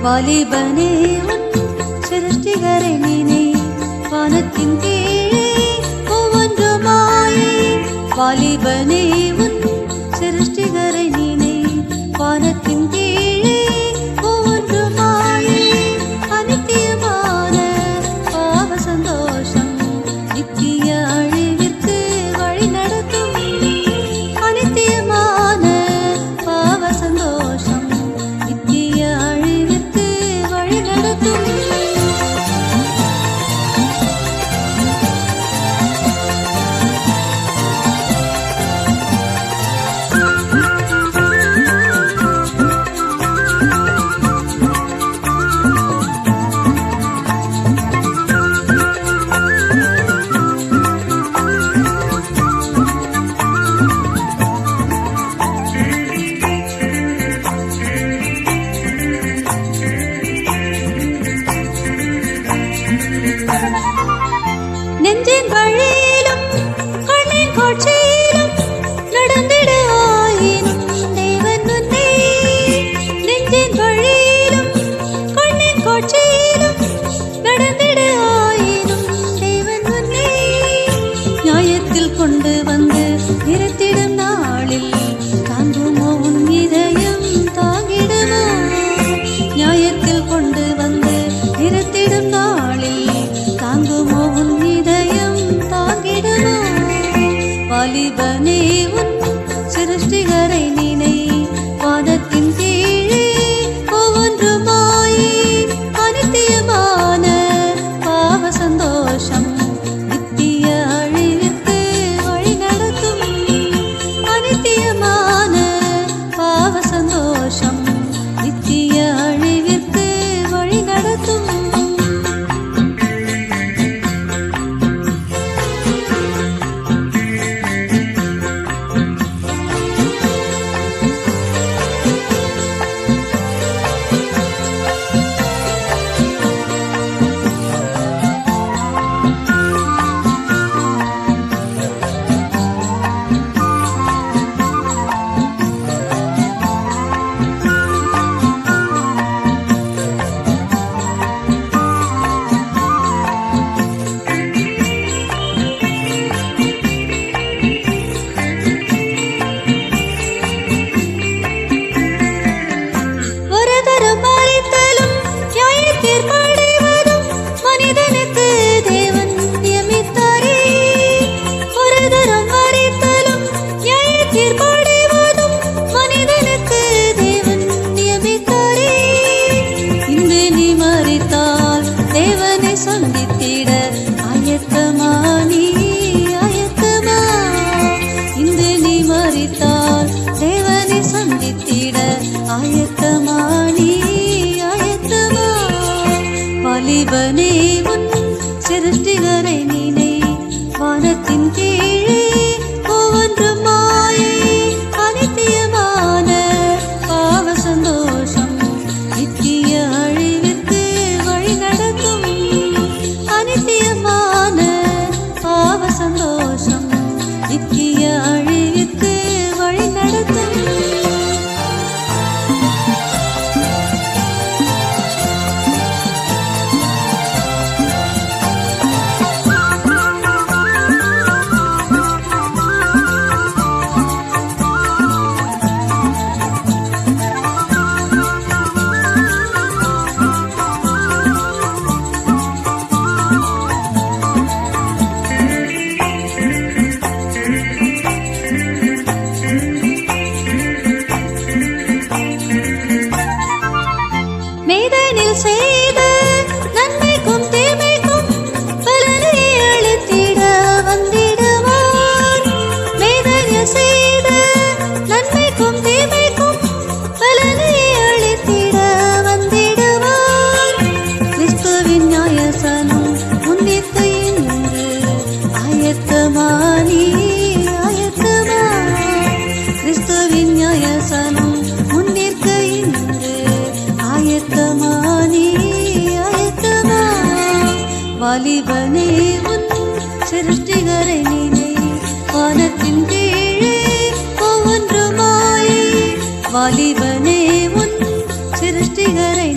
வாலிபனே உன் சிருஷ்டிகரை நினை வானத்தின் கீழே ஒவ்வொன்றுமாயே. வாலிபனே உன் சிருஷ்டிகரை நினை வானத்தின் கீழே ஒவ்வொன்றுமாயே. அனித்தியமான பாவ சந்தோஷம் நித்திய அழிவிற்கு வழி நடத்தும். அனித்தியமான பாவ சந்தோஷம் நித்திய அழிவிற்கு வழி நடத்தும். நெஞ்சின் வழியிலும் கண்ணின் காட்சியிலும் நடந்திட ஆயினும் தேவன் உன்னை. நெஞ்சின் வழியிலும் கண்ணின் காட்சியிலும் நடந்திட ஆயினும் தேவன் உன்னை. நியாயத்தில் கொண்டு வந்து நிறுத்திடும் நாளில் தாங்குமோ உன் இதயம் தாங்கிடுமோ. நியாயத்தில் கொண்டு வந்து நிறுத்திடும் நாளில் தாங்குமோ உன் இதயம் தாங்கிடுமோ. வாலிபனே உன் சிருஷ்டிகரை நினை வானத்தின் கீழே ஒவ்வொன்றுமாயே. அனித்தியமான பாவ சந்தோஷம் நித்திய அழிவிற்கு வழி நடத்தும். அனித்தியமான பாவ சந்தோஷம் நித்திய அழிவிற்கு வழி நடத்தும். சந்தித்திட ஆயத்தமா நீ ஆயத்தமா. இந்த நீ மரித்தால் தேவனை சந்தித்திட ஆயத்தமா நீ ஆயத்தமா. வாலிபனே உன் சிருஷ்டிகரை நினை வானத்தின் கீழே ஒவ்வொன்றுமாயே. அனித்தியமான பாவ சந்தோஷம் நித்திய அழிவிற்கு வழி நடத்தும். அனித்தியமான பாவ சந்தோஷம் நித்திய அழிவிற்கு வழி நடத்தும். நியாயசனம் முன்னிற்க இன்று ஆயத்தமா நீ ஆயத்தமா கிறிஸ்துவின் நியாயசனம் முன்னிற்க இன்று ஆயத்தமா நீ ஆயத்தமா வாலிபனே உன் சிருஷ்டிகரை நினை வானத்தின் கீழே ஒவ்வொன்றுமாய் வாலிபனே உன் சிருஷ்டிகரை